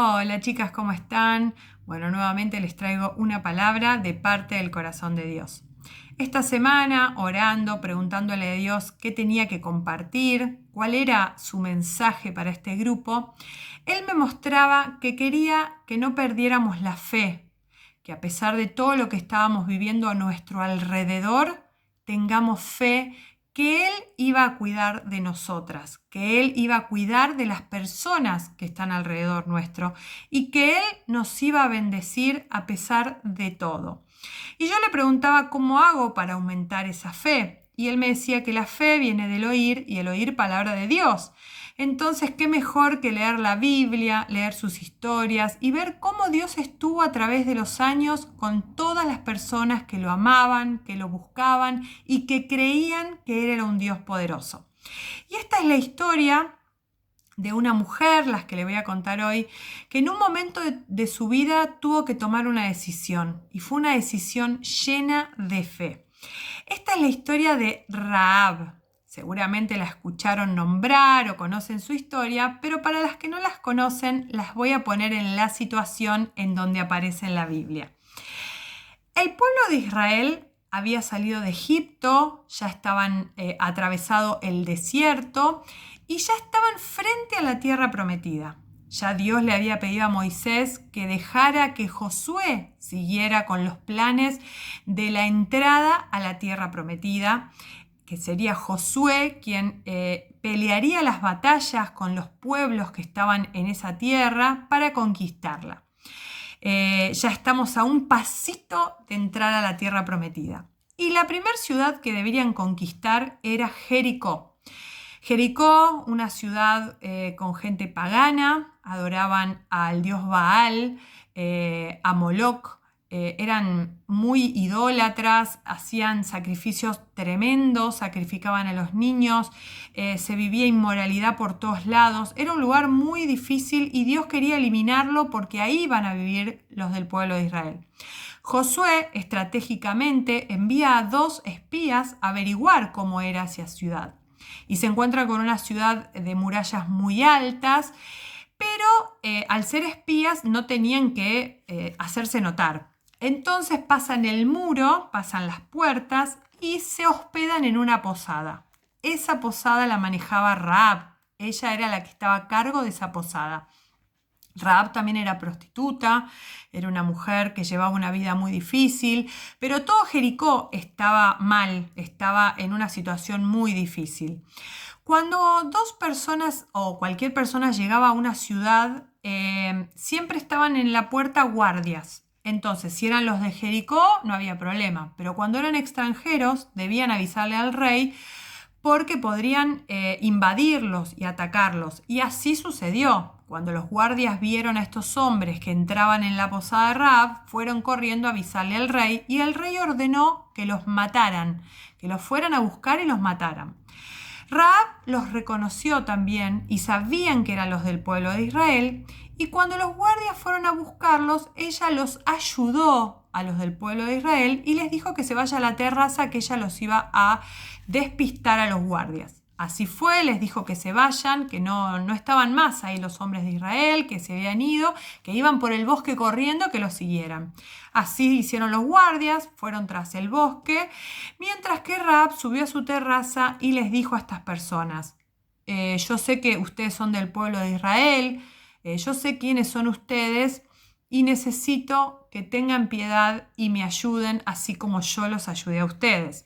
Hola chicas, ¿cómo están? Bueno, nuevamente les traigo una palabra de parte del corazón de Dios. Esta semana, orando, preguntándole a Dios qué tenía que compartir, cuál era su mensaje para este grupo, Él me mostraba que quería que no perdiéramos la fe, que a pesar de todo lo que estábamos viviendo a nuestro alrededor, tengamos fe que Él iba a cuidar de nosotras, que Él iba a cuidar de las personas que están alrededor nuestro y que Él nos iba a bendecir a pesar de todo. Y yo le preguntaba cómo hago para aumentar esa fe. Y él me decía que la fe viene del oír y el oír palabra de Dios. Entonces, qué mejor que leer la Biblia, leer sus historias y ver cómo Dios estuvo a través de los años con todas las personas que lo amaban, que lo buscaban y que creían que Él era un Dios poderoso. Y esta es la historia de una mujer, las que le voy a contar hoy, que en un momento de su vida tuvo que tomar una decisión y fue una decisión llena de fe. Esta es la historia de Rahab. Seguramente la escucharon nombrar o conocen su historia, pero para las que no las conocen, las voy a poner en la situación en donde aparece en la Biblia. El pueblo de Israel había salido de Egipto, ya estaban atravesado el desierto y ya estaban frente a la tierra prometida. Ya Dios le había pedido a Moisés que dejara que Josué siguiera con los planes de la entrada a la tierra prometida, que sería Josué quien pelearía las batallas con los pueblos que estaban en esa tierra para conquistarla. Ya estamos a un pasito de entrar a la tierra prometida. Y la primera ciudad que deberían conquistar era Jericó. Jericó, una ciudad con gente pagana, adoraban al dios Baal, a Moloch, eran muy idólatras, hacían sacrificios tremendos, sacrificaban a los niños, se vivía inmoralidad por todos lados. Era un lugar muy difícil y Dios quería eliminarlo porque ahí iban a vivir los del pueblo de Israel. Josué estratégicamente envía a 2 espías a averiguar cómo era esa ciudad. Y se encuentra con una ciudad de murallas muy altas, pero al ser espías no tenían que hacerse notar. Entonces pasan el muro, pasan las puertas y se hospedan en una posada. Esa posada la manejaba Rahab. Ella era la que estaba a cargo de esa posada. Rahab también era prostituta, era una mujer que llevaba una vida muy difícil, pero todo Jericó estaba mal, estaba en una situación muy difícil. Cuando 2 personas o cualquier persona llegaba a una ciudad, siempre estaban en la puerta guardias. Entonces, si eran los de Jericó, no había problema, pero cuando eran extranjeros, debían avisarle al rey porque podrían invadirlos y atacarlos. Y así sucedió. Cuando los guardias vieron a estos hombres que entraban en la posada de Rahab, fueron corriendo a avisarle al rey y el rey ordenó que los mataran, que los fueran a buscar y los mataran. Rahab los reconoció también y sabían que eran los del pueblo de Israel, y cuando los guardias fueron a buscarlos, ella los ayudó a los del pueblo de Israel y les dijo que se vaya a la terraza, que ella los iba a despistar a los guardias. Así fue, les dijo que se vayan, que no estaban más ahí los hombres de Israel, que se habían ido, que iban por el bosque corriendo, que los siguieran. Así hicieron los guardias, fueron tras el bosque, mientras que Rahab subió a su terraza y les dijo a estas personas: yo sé que ustedes son del pueblo de Israel, yo sé quiénes son ustedes y necesito que tengan piedad y me ayuden así como yo los ayudé a ustedes.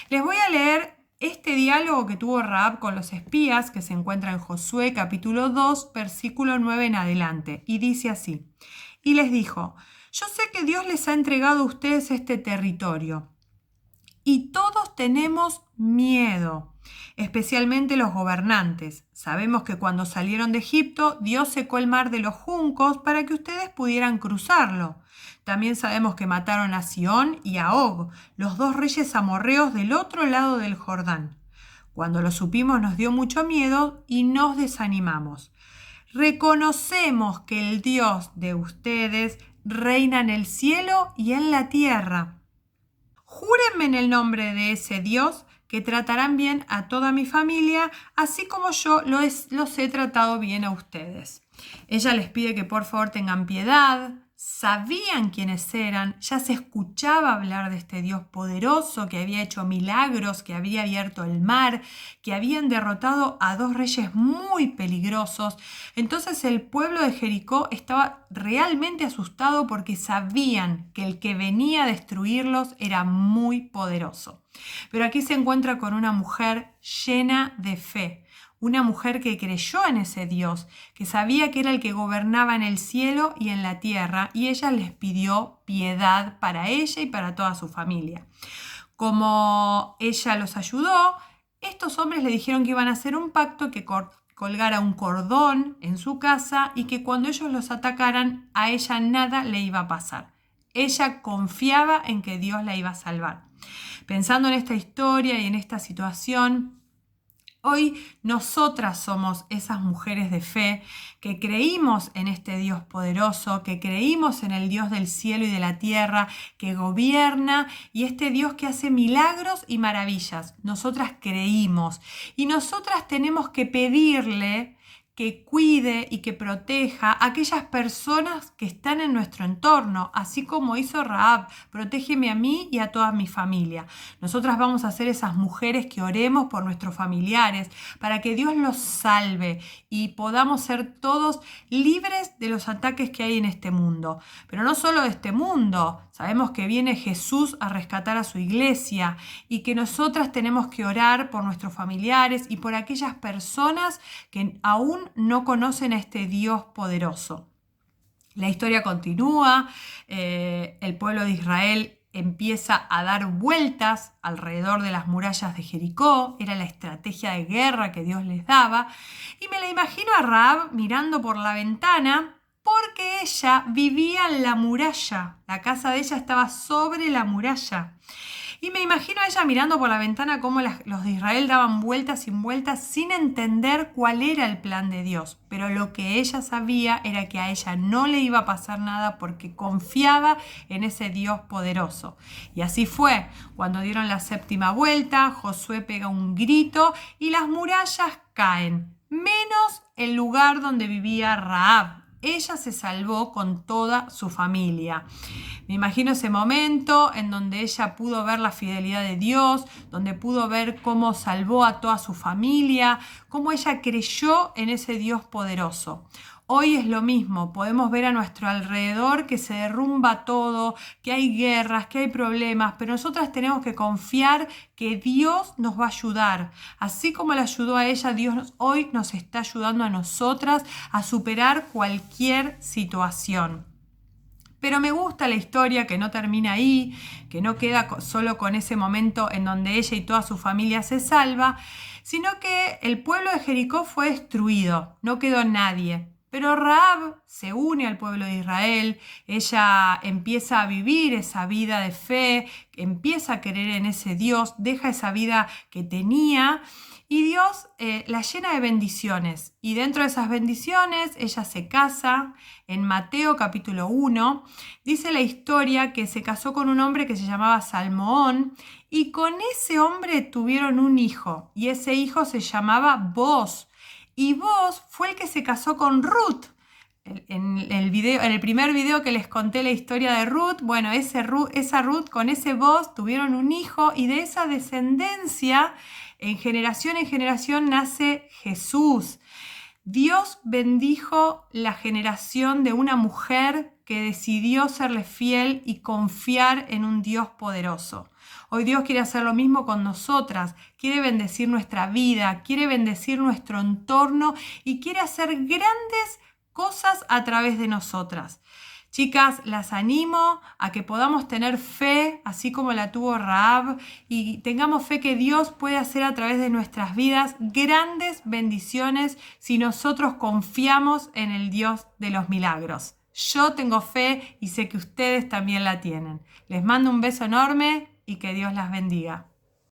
Les voy a leer este diálogo que tuvo Rahab con los espías, que se encuentra en Josué capítulo 2, versículo 9 en adelante, y dice así: y les dijo: yo sé que Dios les ha entregado a ustedes este territorio y todos tenemos miedo, especialmente los gobernantes. Sabemos que cuando salieron de Egipto, Dios secó el mar de los juncos para que ustedes pudieran cruzarlo. También sabemos que mataron a Sihón y a Og, los 2 reyes amorreos del otro lado del Jordán. Cuando lo supimos nos dio mucho miedo y nos desanimamos. Reconocemos que el Dios de ustedes reina en el cielo y en la tierra. Júrenme en el nombre de ese Dios que tratarán bien a toda mi familia, así como yo los he tratado bien a ustedes. Ella les pide que por favor tengan piedad. Sabían quiénes eran, ya se escuchaba hablar de este Dios poderoso que había hecho milagros, que había abierto el mar, que habían derrotado a 2 reyes muy peligrosos. Entonces el pueblo de Jericó estaba realmente asustado porque sabían que el que venía a destruirlos era muy poderoso. Pero aquí se encuentra con una mujer llena de fe. Una mujer que creyó en ese Dios, que sabía que era el que gobernaba en el cielo y en la tierra, y ella les pidió piedad para ella y para toda su familia. Como ella los ayudó, estos hombres le dijeron que iban a hacer un pacto, que colgara un cordón en su casa y que cuando ellos los atacaran, a ella nada le iba a pasar. Ella confiaba en que Dios la iba a salvar. Pensando en esta historia y en esta situación, hoy nosotras somos esas mujeres de fe que creímos en este Dios poderoso, que creímos en el Dios del cielo y de la tierra, que gobierna, y este Dios que hace milagros y maravillas. Nosotras creímos y nosotras tenemos que pedirle que cuide y que proteja a aquellas personas que están en nuestro entorno, así como hizo Rahab. Protégeme a mí y a toda mi familia. Nosotras vamos a ser esas mujeres que oremos por nuestros familiares para que Dios los salve y podamos ser todos libres de los ataques que hay en este mundo. Pero no solo de este mundo, sabemos que viene Jesús a rescatar a su iglesia y que nosotras tenemos que orar por nuestros familiares y por aquellas personas que aún no conocen a este Dios poderoso. La historia continúa, el pueblo de Israel empieza a dar vueltas alrededor de las murallas de Jericó, era la estrategia de guerra que Dios les daba, y me la imagino a Rahab mirando por la ventana porque ella vivía en la muralla, la casa de ella estaba sobre la muralla. Y me imagino a ella mirando por la ventana cómo los de Israel daban vueltas y vueltas sin entender cuál era el plan de Dios. Pero lo que ella sabía era que a ella no le iba a pasar nada porque confiaba en ese Dios poderoso. Y así fue. Cuando dieron la 7ª vuelta, Josué pega un grito y las murallas caen, menos el lugar donde vivía Rahab. Ella se salvó con toda su familia. Me imagino ese momento en donde ella pudo ver la fidelidad de Dios, donde pudo ver cómo salvó a toda su familia, cómo ella creyó en ese Dios poderoso. Hoy es lo mismo, podemos ver a nuestro alrededor que se derrumba todo, que hay guerras, que hay problemas, pero nosotras tenemos que confiar que Dios nos va a ayudar. Así como le ayudó a ella, Dios hoy nos está ayudando a nosotras a superar cualquier situación. Pero me gusta la historia que no termina ahí, que no queda solo con ese momento en donde ella y toda su familia se salva, sino que el pueblo de Jericó fue destruido, no quedó nadie. Pero Rahab se une al pueblo de Israel, ella empieza a vivir esa vida de fe, empieza a creer en ese Dios, deja esa vida que tenía y Dios la llena de bendiciones. Y dentro de esas bendiciones ella se casa. En Mateo capítulo 1 dice la historia que se casó con un hombre que se llamaba Salmón y con ese hombre tuvieron un hijo y ese hijo se llamaba Booz. Y Booz fue el que se casó con Ruth. En el primer video que les conté la historia de Ruth, bueno, esa Ruth con ese Booz tuvieron un hijo y de esa descendencia, en generación nace Jesús. Dios bendijo la generación de una mujer que decidió serle fiel y confiar en un Dios poderoso. Hoy Dios quiere hacer lo mismo con nosotras, quiere bendecir nuestra vida, quiere bendecir nuestro entorno y quiere hacer grandes cosas a través de nosotras. Chicas, las animo a que podamos tener fe, así como la tuvo Rahab, y tengamos fe que Dios puede hacer a través de nuestras vidas grandes bendiciones si nosotros confiamos en el Dios de los milagros. Yo tengo fe y sé que ustedes también la tienen. Les mando un beso enorme y que Dios las bendiga.